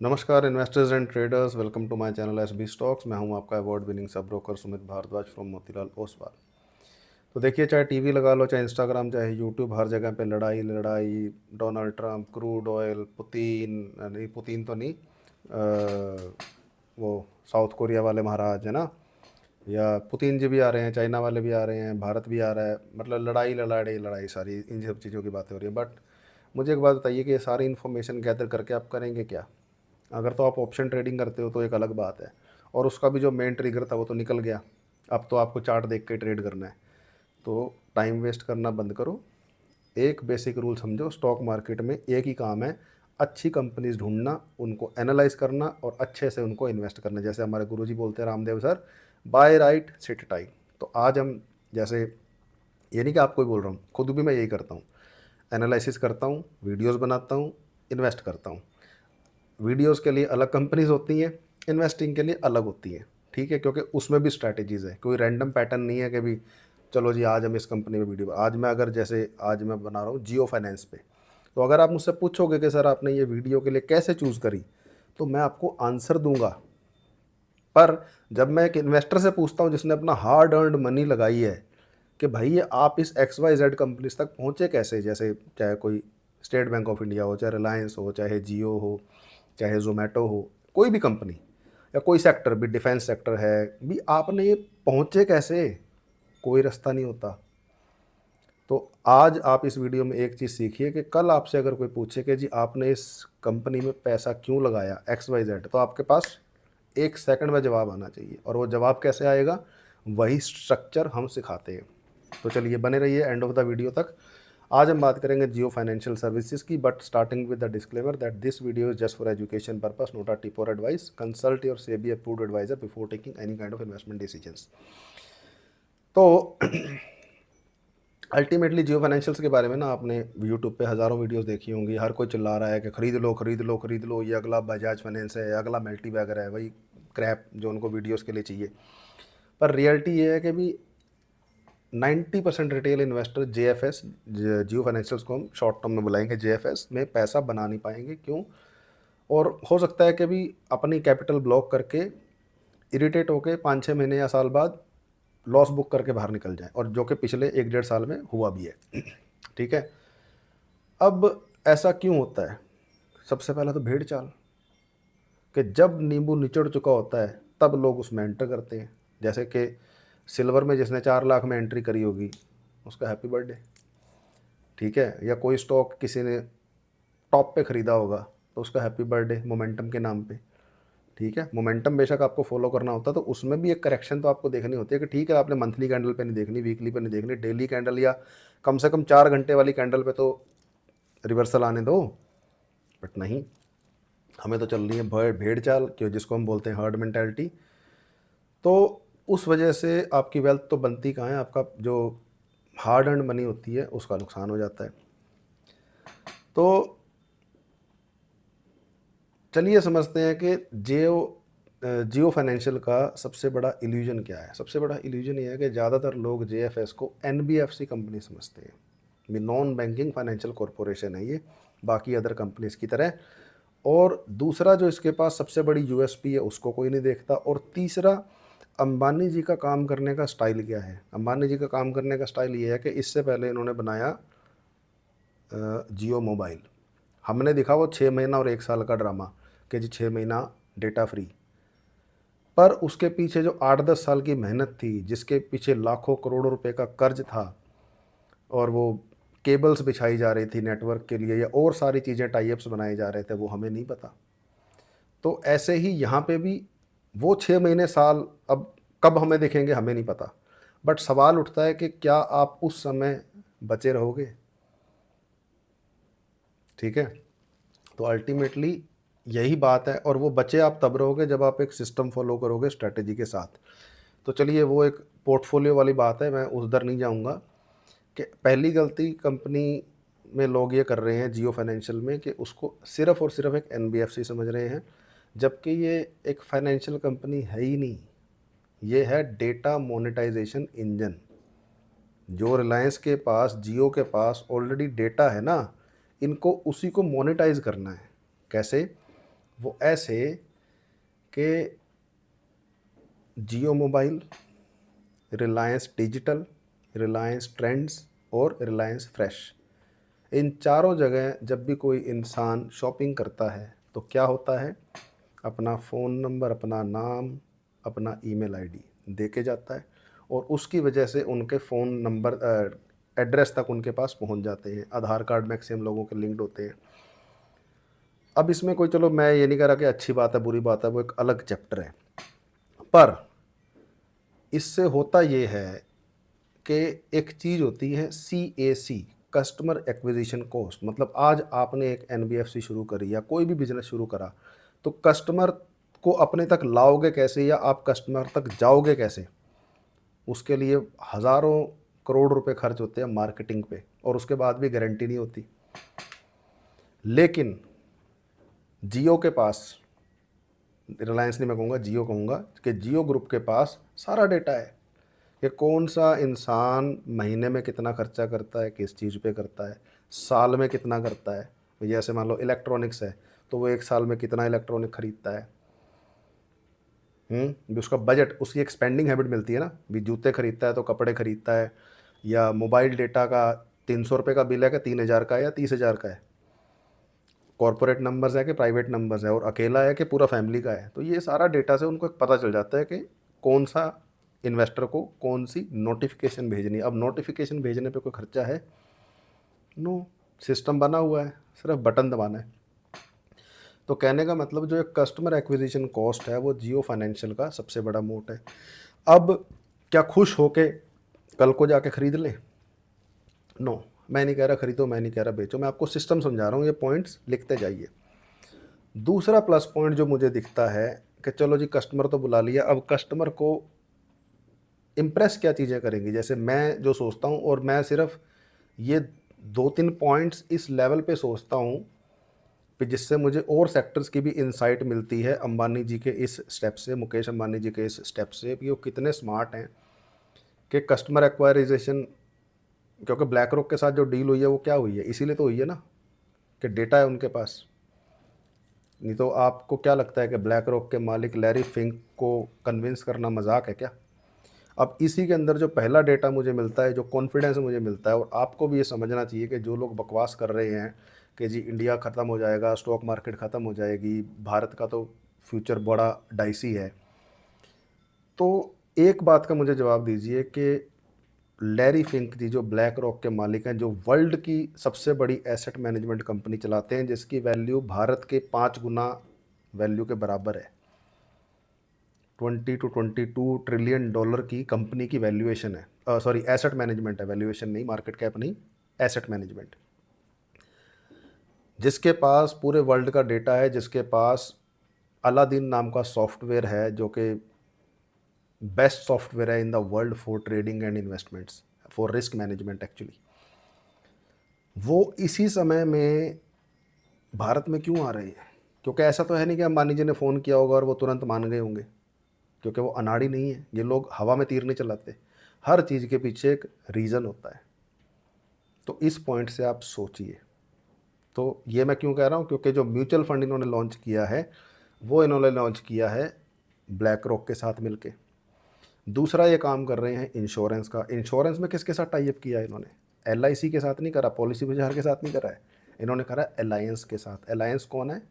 नमस्कार investors and traders, welcome to my channel SB stocks. मैं हूं आपका award winning sub broker Sumit Bharadwaj from Motilal Oswal. तो देखिए, चाहे टीवी लगा लो, चाहे इंस्टाग्राम, चाहे यूट्यूब, हर जगह पे लड़ाई लड़ाई। Donald Trump, crude oil, Putin, नहीं पुतिन तो नहीं, वो साउथ कोरिया वाले महाराज है ना, या पुतिन जी भी आ रहे हैं, चाइना वाले भी आ रहे हैं, भारत भी आ रहा है। मतलब लड़ाई लड़ाई लड़ाई, सारी इन सब चीज़ों की बातें हो रही है। बट मुझे एक बात बताइए कि ये सारी इन्फॉर्मेशन गैदर करके आप करेंगे क्या? अगर तो आप ऑप्शन ट्रेडिंग करते हो तो एक अलग बात है, और उसका भी जो मेन ट्रिगर था वो तो निकल गया। अब तो आपको चार्ट देख के ट्रेड करना है। तो टाइम वेस्ट करना बंद करो। एक बेसिक रूल समझो, स्टॉक मार्केट में एक ही काम है, अच्छी कंपनीज ढूंढना, उनको एनालाइज करना और अच्छे से उनको इन्वेस्ट करना। जैसे हमारे गुरुजी बोलते हैं, Ramdev sir, buy right sit tight. तो आज हम, जैसे, ये नहीं कि आपको ही बोल रहा हूँ, खुद भी मैं यही करता हूँ। एनालिसिस करता हूँ, वीडियोस बनाता हूँ, इन्वेस्ट करता हूँ। वीडियोस के लिए अलग कंपनीज होती हैं, इन्वेस्टिंग के लिए अलग होती हैं। ठीक है, क्योंकि उसमें भी स्ट्रैटेजीज है, कोई रैंडम पैटर्न नहीं है कि भी चलो जी आज हम इस कंपनी में वीडियो। आज मैं, अगर जैसे आज मैं बना रहा हूँ जियो फाइनेंस पे, तो अगर आप मुझसे पूछोगे कि सर आपने ये वीडियो के लिए कैसे चूज़ करी, तो मैं आपको आंसर दूंगा। पर जब मैं एक इन्वेस्टर से पूछता हूँ जिसने अपना हार्ड अर्नड मनी लगाई है कि भाई ये आप इस एक्स वाई जेड कंपनीज तक पहुँचे कैसे, जैसे चाहे कोई स्टेट बैंक ऑफ इंडिया हो, चाहे रिलायंस हो, चाहे जियो हो, चाहे जोमेटो हो, कोई भी कंपनी या कोई सेक्टर भी, डिफेंस सेक्टर है भी, आपने ये पहुँचे कैसे? कोई रास्ता नहीं होता। तो आज आप इस वीडियो में एक चीज़ सीखिए कि कल आपसे अगर कोई पूछे कि जी आपने इस कंपनी में पैसा क्यों लगाया एक्स वाई जेड, तो आपके पास एक सेकंड में जवाब आना चाहिए। और वो जवाब कैसे आएगा? वही स्ट्रक्चर हम सिखाते हैं। तो चलिए, बने रहिए एंड ऑफ द वीडियो तक। आज हम बात करेंगे जियो फाइनेंशियल सर्विसेज की, but starting with the disclaimer that this video is just for education purpose, not a tip और advice. Consult your SEBI approved adviser before taking any kind of investment decisions. तो ultimately Jio financials के बारे में ना, आपने YouTube पे हज़ारों videos देखी होंगी। हर कोई चिल्ला रहा है कि खरीद लो खरीद लो खरीद लो, ये अगला बजाज फाइनेंस है, अगला मल्टी बैगर है, वही क्रैप जो उनको वीडियोस के लिए चाहिए। पर रियलिटी ये है कि भी 90% रिटेल इन्वेस्टर JFS, जियो फाइनेंशियल्स को हम शॉर्ट टर्म में बुलाएंगे JFS, में पैसा बना नहीं पाएंगे। क्यों? और हो सकता है कि भी अपनी कैपिटल ब्लॉक करके इरिटेट होके 5-6 महीने या साल बाद लॉस बुक करके बाहर निकल जाए, और जो कि पिछले 1-1.5 साल में हुआ भी है। ठीक है। अब ऐसा क्यों होता है? सबसे पहला तो भेड़ चाल, कि जब नींबू निचड़ चुका होता है तब लोग उसमें एंटर करते हैं। जैसे कि सिल्वर में जिसने 4 लाख में एंट्री करी होगी, उसका हैप्पी बर्थडे। ठीक है। या कोई स्टॉक किसी ने टॉप पे ख़रीदा होगा, तो उसका हैप्पी बर्थडे मोमेंटम के नाम पे। ठीक है। मोमेंटम बेशक आपको फॉलो करना होता है, तो उसमें भी एक करेक्शन तो आपको देखनी होती है कि ठीक है, आपने मंथली कैंडल पे नहीं देखनी, वीकली पे नहीं देखनी, डेली कैंडल या कम से कम 4 घंटे वाली कैंडल पे तो रिवर्सल आने दो। बट नहीं, हमें तो चल रही है भेड़ भेड़ चाल, क्यों, जिसको हम बोलते हैं हर्ड मेंटालिटी। तो उस वजह से आपकी वेल्थ तो बनती कहाँ है? आपका जो हार्ड अर्न मनी होती है उसका नुकसान हो जाता है। तो चलिए समझते हैं कि जियो फाइनेंशियल का सबसे बड़ा इल्यूजन क्या है। सबसे बड़ा इल्यूजन ये है कि ज़्यादातर लोग JFS को NBFC कंपनी समझते हैं। ये नॉन बैंकिंग फाइनेंशियल कॉरपोरेशन है ये, बाकी अदर कंपनीज की तरह। और दूसरा जो इसके पास सबसे बड़ी USP है, उसको कोई नहीं देखता। और तीसरा, अंबानी जी का काम करने का स्टाइल क्या है? अंबानी जी का काम करने का स्टाइल ये है कि इससे पहले इन्होंने बनाया जियो मोबाइल। हमने देखा वो 6 महीना और 1 साल का ड्रामा कि जी 6 महीना डेटा फ्री। पर उसके पीछे जो 8-10 साल की मेहनत थी, जिसके पीछे लाखों करोड़ों रुपए का कर्ज था, और वो केबल्स बिछाई जा रही थी नेटवर्क के लिए, या और सारी चीज़ें, टाई अप्स बनाए जा रहे थे, वो हमें नहीं पता। तो ऐसे ही यहाँ पे भी वो 6 महीने साल अब कब हमें दिखेंगे हमें नहीं पता। बट सवाल उठता है कि क्या आप उस समय बचे रहोगे? ठीक है। तो अल्टीमेटली यही बात है, और वो बचे आप तब रहोगे जब आप एक सिस्टम फॉलो करोगे स्ट्रेटेजी के साथ। तो चलिए, वो एक पोर्टफोलियो वाली बात है, मैं उस दर नहीं जाऊंगा। कि पहली गलती कंपनी में लोग ये कर रहे हैं जियो फाइनेंशियल में, कि उसको सिर्फ और सिर्फ एक NBFC समझ रहे हैं, जबकि ये एक फाइनेंशियल कंपनी है ही नहीं। ये है डेटा मोनेटाइजेशन इंजन। जो रिलायंस के पास, जियो के पास ऑलरेडी डेटा है ना, इनको उसी को मोनेटाइज करना है। कैसे? वो ऐसे कि Jio mobile, Reliance Digital, Reliance Trends और रिलायंस फ्रेश, इन चारों जगह जब भी कोई इंसान शॉपिंग करता है तो क्या होता है, अपना फ़ोन नंबर, अपना नाम, अपना ईमेल आईडी दे के जाता है और उसकी वजह से उनके फ़ोन नंबर एड्रेस तक उनके पास पहुंच जाते हैं। आधार कार्ड मैक्सिमम लोगों के लिंक्ड होते हैं। अब इसमें कोई, चलो मैं ये नहीं कह रहा कि अच्छी बात है बुरी बात है, वो एक अलग चैप्टर है, पर इससे होता ये है कि एक चीज़ होती है CAC, कस्टमर एक्विजिशन कॉस्ट। मतलब आज आपने एक NBFC शुरू करी या कोई भी बिजनेस शुरू करा, तो कस्टमर को अपने तक लाओगे कैसे या आप कस्टमर तक जाओगे कैसे, उसके लिए हज़ारों करोड़ रुपए खर्च होते हैं मार्केटिंग पे, और उसके बाद भी गारंटी नहीं होती। लेकिन जियो के पास, रिलायंस नहीं मैं कहूँगा, जियो कहूँगा, कि जियो ग्रुप के पास सारा डेटा है कि कौन सा इंसान महीने में कितना खर्चा करता है, किस चीज़ पे करता है, साल में कितना करता है। जैसे मान लो इलेक्ट्रॉनिक्स है तो वो एक साल में कितना इलेक्ट्रॉनिक खरीदता है, भी उसका बजट, उसकी एक स्पेंडिंग हैबिट मिलती है ना, भी जूते खरीदता है तो कपड़े खरीदता है, या मोबाइल डेटा का 300 रुपये का बिल है कि 3000 का है या 30,000 का है, कॉर्पोरेट नंबर्स है कि प्राइवेट नंबर्स है, और अकेला है कि पूरा फैमिली का है। तो ये सारा डेटा से उनको पता चल जाता है कि कौन सा इन्वेस्टर को कौन सी नोटिफिकेशन भेजनी है। अब नोटिफिकेशन भेजने पे कोई खर्चा है? नो, सिस्टम बना हुआ है, सिर्फ बटन दबाना है। तो कहने का मतलब जो एक कस्टमर एक्विजिशन कॉस्ट है वो जियो फाइनेंशियल का सबसे बड़ा मोट है। अब क्या खुश होके कल को जाके खरीद लें? नो, मैं नहीं कह रहा खरीदो, मैं नहीं कह रहा बेचो, मैं आपको सिस्टम समझा रहा हूँ, ये पॉइंट्स लिखते जाइए। दूसरा प्लस पॉइंट जो मुझे दिखता है कि चलो जी कस्टमर तो बुला लिया, अब कस्टमर को इम्प्रेस क्या चीज़ें करेंगी। जैसे मैं जो सोचता हूँ, और मैं सिर्फ ये 2-3 पॉइंट्स इस लेवल पे सोचता हूँ कि जिससे मुझे और सेक्टर्स की भी इंसाइट मिलती है अंबानी जी के इस स्टेप से, मुकेश अंबानी जी के इस स्टेप से, कि वो कितने स्मार्ट हैं कि कस्टमर एक्वायराइजेशन। क्योंकि ब्लैक रॉक के साथ जो डील हुई है वो क्या हुई है, इसीलिए तो हुई है ना कि डेटा है उनके पास। नहीं तो आपको क्या लगता है कि ब्लैक रॉक के मालिक लैरी फिंक को कन्विंस करना मजाक है क्या? अब इसी के अंदर जो पहला डेटा मुझे मिलता है, जो कॉन्फिडेंस मुझे मिलता है, और आपको भी ये समझना चाहिए कि जो लोग बकवास कर रहे हैं कि जी इंडिया ख़त्म हो जाएगा, स्टॉक मार्केट ख़त्म हो जाएगी, भारत का तो फ्यूचर बड़ा डाइसी है, तो एक बात का मुझे जवाब दीजिए कि लैरी फिंक जी जो ब्लैक रॉक के मालिक हैं, जो वर्ल्ड की सबसे बड़ी एसेट मैनेजमेंट कंपनी चलाते हैं, जिसकी वैल्यू भारत के 5 गुना वैल्यू के बराबर है, 20 to 22 ट्रिलियन डॉलर की कंपनी की वैल्यूएशन है। सॉरी, एसेट मैनेजमेंट है, वैल्यूएशन नहीं, मार्केट कैप नहीं, एसेट मैनेजमेंट। जिसके पास पूरे वर्ल्ड का डेटा है, जिसके पास अलादीन नाम का सॉफ्टवेयर है जो कि बेस्ट सॉफ्टवेयर है इन the world for trading and investments, for risk management actually, वो इसी समय में भारत में क्यों आ रहे हैं? क्योंकि ऐसा तो है नहीं कि अंबानी जी ने फ़ोन किया होगा और वो तुरंत मान गए होंगे, क्योंकि वो अनाड़ी नहीं है। ये लोग हवा में तीर नहीं चलाते, हर चीज़ के पीछे एक रीज़न होता है। तो इस पॉइंट से आप सोचिए। तो ये मैं क्यों कह रहा हूँ, क्योंकि जो म्यूचुअल फंड इन्होंने लॉन्च किया है वो इन्होंने लॉन्च किया है ब्लैक रॉक के साथ मिलके। दूसरा ये काम कर रहे हैं इंश्योरेंस का। इंश्योरेंस में किसके साथ टाई अप किया है इन्होंने? LIC के साथ नहीं करा, पॉलिसी बाजार के साथ नहीं करा है, इन्होंने करा अलायंस के साथ। अलायंस कौन है?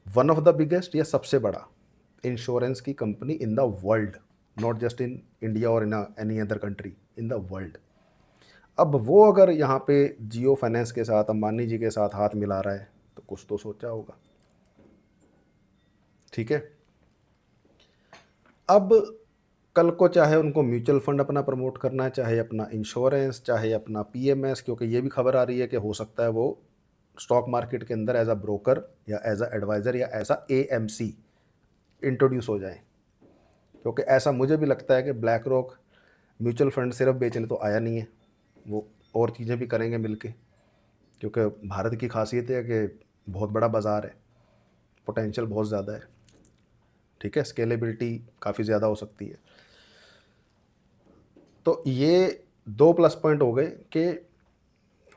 वन ऑफ द बिगेस्ट या सबसे बड़ा इंश्योरेंस की company in the world, not just in India और in any other country, in the world. अब वो अगर यहाँ पे जियो फाइनेंस के साथ, अंबानी जी के साथ हाथ मिला रहा है तो कुछ तो सोचा होगा। ठीक है, अब कल को चाहे उनको म्यूचुअल फंड अपना प्रमोट करना है, चाहे अपना इंश्योरेंस, चाहे अपना PMS, क्योंकि ये भी खबर आ रही है कि हो सकता है वो स्टॉक मार्केट के अंदर एज अ ब्रोकर या एज अ एडवाइज़र या एज अ AMC इंट्रोड्यूस हो जाए। क्योंकि ऐसा मुझे भी लगता है कि ब्लैक रॉक म्यूचुअल फंड सिर्फ बेचने तो आया नहीं है, वो और चीज़ें भी करेंगे मिलके, क्योंकि भारत की खासियत है कि बहुत बड़ा बाज़ार है, पोटेंशियल बहुत ज़्यादा है। ठीक है, स्केलेबिलिटी काफ़ी ज़्यादा हो सकती है। तो ये 2 प्लस पॉइंट हो गए कि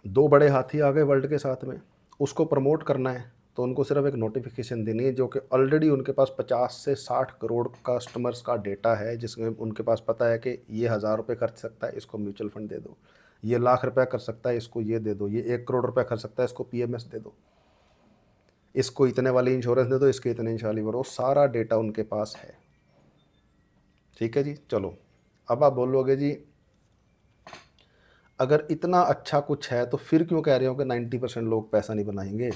2 बड़े हाथी आ गए वर्ल्ड के साथ में, उसको प्रमोट करना है तो उनको सिर्फ एक नोटिफिकेशन देनी है, जो कि ऑलरेडी उनके पास 50 से 60 करोड़ कस्टमर्स का डेटा है, जिसमें उनके पास पता है कि ये 1000 रुपये खर्च सकता है, इसको म्यूचुअल फंड दे दो, ये लाख रुपया कर सकता है, इसको ये दे दो, ये 1 करोड़ रुपया कर सकता है, इसको पीएमएस दे दो, इसको इतने वाली इंश्योरेंस दे दो, इसके इतने इंश्योरेंस वाली, वो सारा डेटा उनके पास है। ठीक है जी। चलो, अब आप बोलोगे जी अगर इतना अच्छा कुछ है तो फिर क्यों कह रहे हो कि 90% लोग पैसा नहीं बनाएंगे।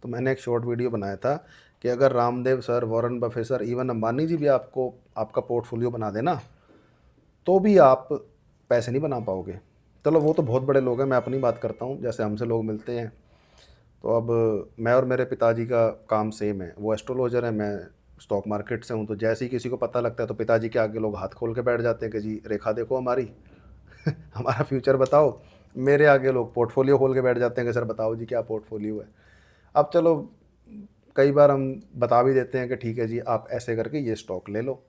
तो मैंने एक शॉर्ट वीडियो बनाया था कि अगर Ramdev sir, Warren Buffett sir, even Ambani ji भी आपको आपका पोर्टफोलियो बना देना तो भी आप पैसे नहीं बना पाओगे। चलो वो तो बहुत बड़े लोग हैं, मैं अपनी बात करता हूँ, जैसे हमसे लोग मिलते हैं। तो अब मैं और मेरे पिताजी का काम सेम है, वो एस्ट्रोलॉजर है, मैं स्टॉक मार्केट से हूँ। तो जैसे ही किसी को पता लगता है तो पिताजी के आगे लोग हाथ खोल के बैठ जाते हैं कि जी रेखा देखो हमारी हमारा फ्यूचर बताओ। मेरे आगे लोग पोर्टफोलियो खोल के बैठ जाते हैं कि सर बताओ जी क्या पोर्टफोलियो है। अब चलो कई बार हम बता भी देते हैं कि ठीक है जी आप ऐसे करके ये स्टॉक ले लो,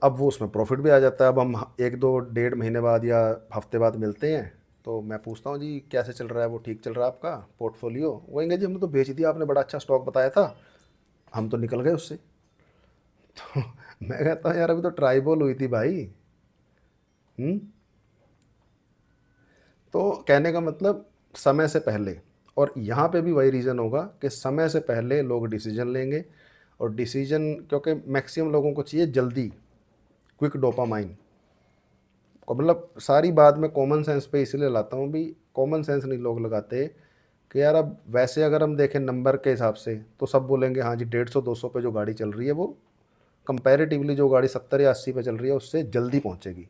अब वो उसमें प्रॉफिट भी आ जाता है। अब हम 1-2-1.5 महीने बाद या हफ्ते बाद मिलते हैं तो मैं पूछता हूँ जी कैसे चल रहा है, वो ठीक चल रहा है आपका पोर्टफोलियो? वो कहेंगे जी हमने तो बेच दिया, आपने बड़ा अच्छा स्टॉक बताया था, हम तो निकल गए उससे। तो मैं कहता हूँ यार अभी तो ट्राई बॉल हुई थी भाई। हम्म। तो कहने का मतलब समय से पहले, और यहाँ पे भी वही रीज़न होगा कि समय से पहले लोग डिसीजन लेंगे, और डिसीजन क्योंकि मैक्सिमम लोगों को चाहिए जल्दी, क्विक डोपामाइन। और मतलब सारी बात मैं कॉमन सेंस पे इसलिए लाता हूँ भी, कॉमन सेंस नहीं लोग लगाते कि यार अब वैसे अगर हम देखें नंबर के हिसाब से तो सब बोलेंगे हाँ जी 150-200 पे जो गाड़ी चल रही है वो कंपैरेटिवली जो गाड़ी 70 या 80 पे चल रही है उससे जल्दी पहुँचेगी।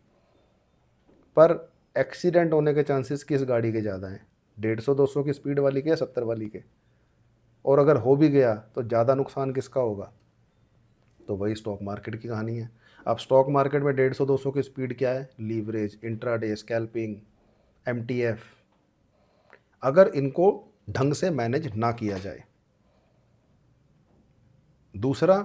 पर एक्सीडेंट होने के चांसेस किस गाड़ी के ज़्यादा हैं, 150-200 की स्पीड वाली के या 70 वाली के? और अगर हो भी गया तो ज़्यादा नुकसान किसका होगा? तो वही स्टॉक मार्केट की कहानी है। अब स्टॉक मार्केट में 150-200 की स्पीड क्या है? Leverage, intraday, scalping, MTF. अगर इनको ढंग से मैनेज ना किया जाए। दूसरा,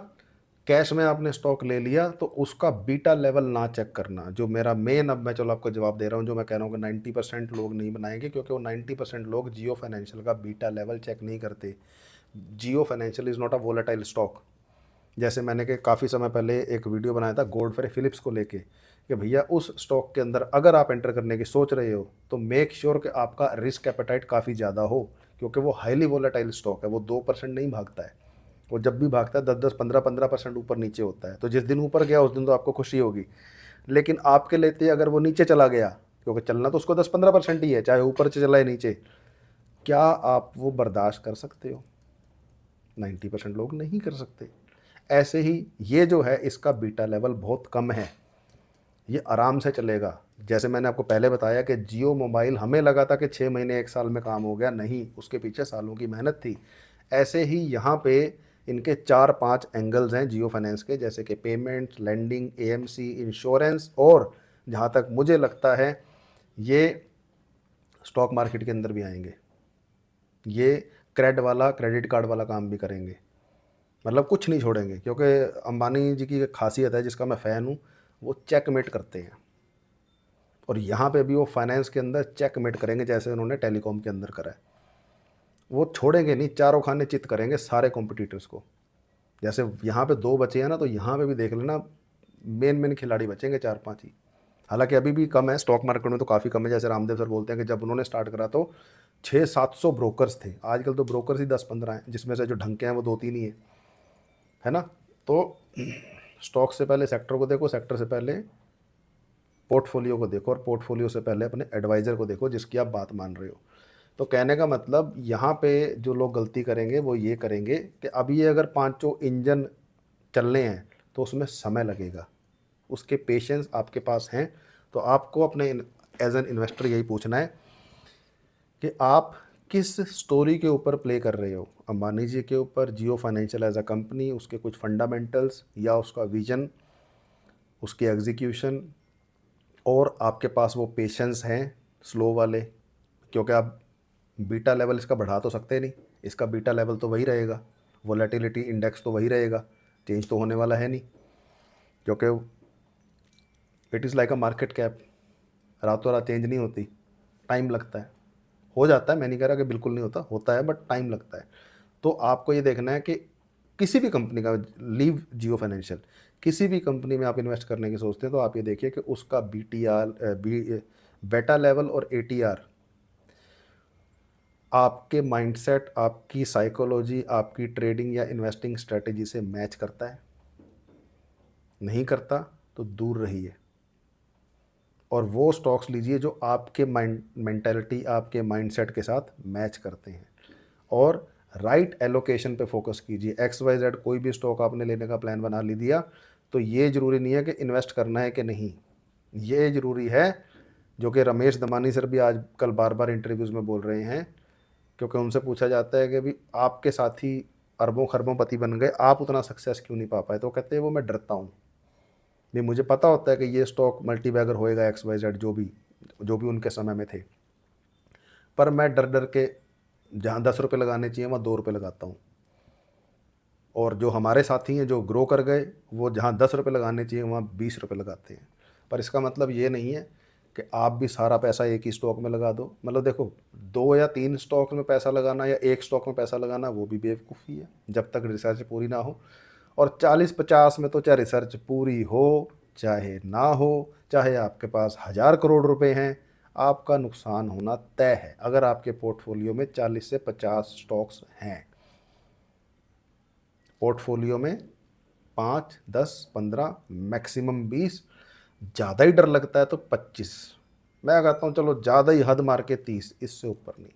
कैश में आपने स्टॉक ले लिया तो उसका बीटा लेवल ना चेक करना, जो मेरा मेन, अब मैं चलो आपको जवाब दे रहा हूँ, जो मैं कह रहा हूँ कि 90% लोग नहीं बनाएंगे, क्योंकि वो 90% लोग जियो फाइनेंशियल का बीटा लेवल चेक नहीं करते। Jio financial is not a volatile stock. जैसे मैंने कि काफ़ी समय पहले एक वीडियो बनाया था गॉडफ्रे फिलिप्स को लेके कि भैया उस स्टॉक के अंदर अगर आप एंटर करने की सोच रहे हो तो मेक श्योर कि आपका रिस्क एपेटाइट काफ़ी ज़्यादा हो, क्योंकि वो हाईली वोलेटाइल स्टॉक है, वो 2% नहीं भागता है। वो जब भी भागता है 10-10, 15-15% ऊपर नीचे होता है। तो जिस दिन ऊपर गया उस दिन तो आपको खुशी होगी, लेकिन आपके लेते अगर वो नीचे चला गया, क्योंकि चलना तो उसको 10-15% ही है, चाहे ऊपर से चला है नीचे, क्या आप वो बर्दाश्त कर सकते हो? 90% लोग नहीं कर सकते। ऐसे ही ये जो है इसका बीटा लेवल बहुत कम है, ये आराम से चलेगा। जैसे मैंने आपको पहले बताया कि जियो मोबाइल हमें लगा था कि 6 महीने 1 साल में काम हो गया, नहीं, उसके पीछे सालों की मेहनत थी। ऐसे ही यहाँ पे इनके 4-5 एंगल्स हैं जियो फाइनेंस के, जैसे कि पेमेंट, लैंडिंग, एएमसी, इंश्योरेंस, और जहाँ तक मुझे लगता है ये स्टॉक मार्केट के अंदर भी आएंगे, ये क्रेडिट कार्ड वाला काम भी करेंगे। मतलब कुछ नहीं छोड़ेंगे, क्योंकि अंबानी जी की एक खासियत है जिसका मैं फ़ैन हूँ, वो चेकमेट करते हैं। और यहाँ पे भी वो फाइनेंस के अंदर चेकमेट करेंगे जैसे उन्होंने टेलीकॉम के अंदर करा है। वो छोड़ेंगे नहीं, चारों खाने चित करेंगे सारे कॉम्पिटिटर्स को। जैसे यहाँ पे 2 बचे हैं ना, तो यहाँ पे भी देख लेना मेन मेन खिलाड़ी बचेंगे 4-5 ही। हालांकि अभी भी कम है, स्टॉक मार्केट में तो काफ़ी कम है। जैसे रामदेव सर बोलते हैं कि जब उन्होंने स्टार्ट करा तो 600-700 ब्रोकर्स थे, आजकल तो ब्रोकर्स ही 10-15 हैं, जिसमें से जो ढंग के हैं वो 2-3 ही है ना। तो स्टॉक से पहले सेक्टर को देखो, सेक्टर से पहले पोर्टफोलियो को देखो, और पोर्टफोलियो से पहले अपने एडवाइज़र को देखो जिसकी आप बात मान रहे हो। तो कहने का मतलब यहाँ पे जो लोग गलती करेंगे वो ये करेंगे कि अब ये अगर पांचों इंजन चलने हैं तो उसमें समय लगेगा, उसके पेशेंस आपके पास हैं। तो आपको अपने एज एन इन्वेस्टर यही पूछना है कि आप किस स्टोरी के ऊपर प्ले कर रहे हो, अंबानी जी के ऊपर, जियो फाइनेंशियल एज अ कंपनी, उसके कुछ फंडामेंटल्स, या उसका विजन, उसकी एग्जीक्यूशन, और आपके पास वो पेशेंस हैं स्लो वाले। क्योंकि आप बीटा लेवल इसका बढ़ा तो सकते नहीं, इसका बीटा लेवल तो वही रहेगा, वोलेटिलिटी इंडेक्स तो वही रहेगा, चेंज तो होने वाला है नहीं, क्योंकि it is like a market cap, रातों रात चेंज नहीं होती, टाइम लगता है। हो जाता है, मैं नहीं कह रहा कि बिल्कुल नहीं होता, होता है, बट टाइम लगता है। तो आपको ये देखना है कि किसी भी कंपनी का, लीव जियो फाइनेंशियल, किसी भी कंपनी में आप इन्वेस्ट करने की सोचते हैं तो आप ये देखिए कि उसका बेटा लेवल और एटीआर आपके माइंडसेट, आपकी साइकोलॉजी, आपकी ट्रेडिंग या इन्वेस्टिंग स्ट्रेटेजी से मैच करता है। नहीं करता तो दूर रहिए और वो स्टॉक्स लीजिए जो आपके मेंटालिटी, आपके माइंडसेट के साथ मैच करते हैं। और राइट एलोकेशन पे फोकस कीजिए। XYZ कोई भी स्टॉक आपने लेने का प्लान बना ली दिया तो ये ज़रूरी नहीं है कि इन्वेस्ट करना है कि नहीं, ये ज़रूरी है, जो कि रमेश दमानी सर भी आजकल बार बार इंटरव्यूज़ में बोल रहे हैं, क्योंकि उनसे पूछा जाता है कि भी आपके साथी अरबों खरबों पति बन गए, आप उतना सक्सेस क्यों नहीं पा पाए? तो कहते हैं वो मैं डरता हूँ, नहीं मुझे पता होता है कि ये स्टॉक मल्टीबैगर होएगा, XYZ जो भी उनके समय में थे, पर मैं डर डर के जहाँ 10 रुपये लगाने चाहिए वहाँ 2 रुपये लगाता हूँ। और जो हमारे साथी हैं जो ग्रो कर गए, वो जहाँ 10 रुपये लगाने चाहिए वहाँ 20 रुपये लगाते हैं। पर इसका मतलब ये नहीं है कि आप भी सारा पैसा एक ही स्टॉक में लगा दो। मतलब देखो, 2 या 3 स्टॉक में पैसा लगाना या एक स्टॉक में पैसा लगाना वो भी बेवकूफ़ी है, जब तक रिसर्च पूरी ना हो। और 40-50 में तो चाहे रिसर्च पूरी हो चाहे ना हो, चाहे आपके पास 1000 करोड़ रुपए हैं, आपका नुकसान होना तय है अगर आपके पोर्टफोलियो में 40 से 50 स्टॉक्स हैं। पोर्टफोलियो में 5, 10, 15, मैक्सिमम 20, ज़्यादा ही डर लगता है तो 25, मैं कहता हूँ चलो ज़्यादा ही हद मार के 30, इससे ऊपर नहीं।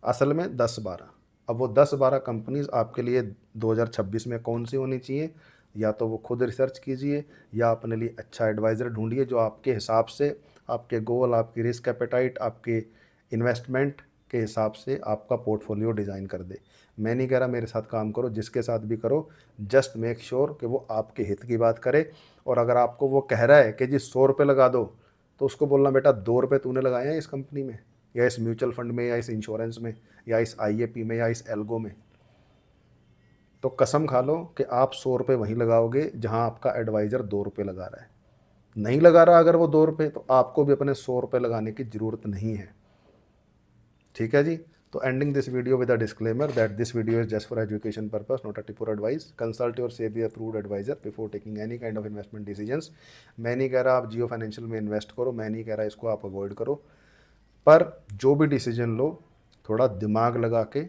असल में 10-12। अब वो 10-12 कंपनीज आपके लिए 2026 में कौन सी होनी चाहिए, या तो वो खुद रिसर्च कीजिए या अपने लिए अच्छा एडवाइज़र ढूंढिए जो आपके हिसाब से, आपके गोल, आपकी रिस्क एपेटाइट, आपके इन्वेस्टमेंट के हिसाब से आपका पोर्टफोलियो डिज़ाइन कर दे। मैं नहीं कह रहा मेरे साथ काम करो, जिसके साथ भी करो, जस्ट मेक श्योर कि वो आपके हित की बात करे। और अगर आपको वो कह रहा है कि जी 100 रुपये लगा दो, तो उसको बोलना बेटा 2 रुपये तूने लगाए हैं इस कंपनी में या इस म्यूचुअल फंड में या इस इंश्योरेंस में या इस IAP में या इस एल्गो में, तो कसम खा लो कि आप 100 रुपये वहीं लगाओगे जहां आपका एडवाइज़र 2 रुपये लगा रहा है। नहीं लगा रहा अगर वो 2 रुपये, तो आपको भी अपने 100 रुपये लगाने की ज़रूरत नहीं है। ठीक है जी। तो ending this video with a disclaimer that this video is just for education purpose, not a tip for advice. Consult your SEBI approved adviser before taking any kind of investment decisions. मैं नहीं कह रहा आप जियो फाइनेंशियल में invest करो, मैं नहीं कह रहा इसको आप अवॉइड करो, पर जो भी डिसीजन लो थोड़ा दिमाग लगा के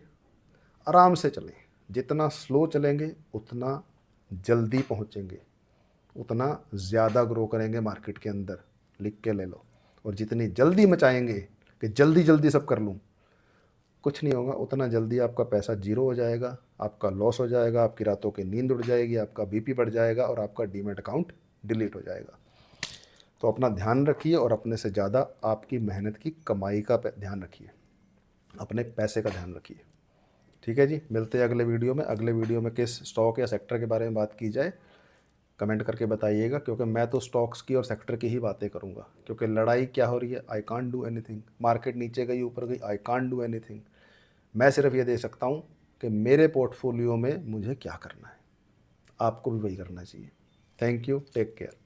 आराम से चलें। जितना स्लो चलेंगे उतना जल्दी पहुंचेंगे, उतना ज़्यादा ग्रो करेंगे मार्केट के अंदर, लिख के ले लो। और जितनी जल्दी मचाएंगे कि जल्दी जल्दी सब कर लूँ, कुछ नहीं होगा, उतना जल्दी आपका पैसा जीरो हो जाएगा, आपका लॉस हो जाएगा, आपकी रातों की नींद उड़ जाएगी, आपका BP बढ़ जाएगा और आपका डीमैट अकाउंट डिलीट हो जाएगा। तो अपना ध्यान रखिए और अपने से ज़्यादा आपकी मेहनत की कमाई का ध्यान रखिए, अपने पैसे का ध्यान रखिए। ठीक है जी, मिलते हैं अगले वीडियो में। अगले वीडियो में किस स्टॉक या सेक्टर के बारे में बात की जाए कमेंट करके बताइएगा, क्योंकि मैं तो स्टॉक्स की और सेक्टर की ही बातें करूंगा, क्योंकि लड़ाई क्या हो रही है, I can't do anything. Market नीचे गई ऊपर गई, आई कांट डू एनीथिंग। मैं सिर्फ ये दे सकता हूँ कि मेरे पोर्टफोलियो में मुझे क्या करना है, आपको भी वही करना चाहिए। Thank you, take care.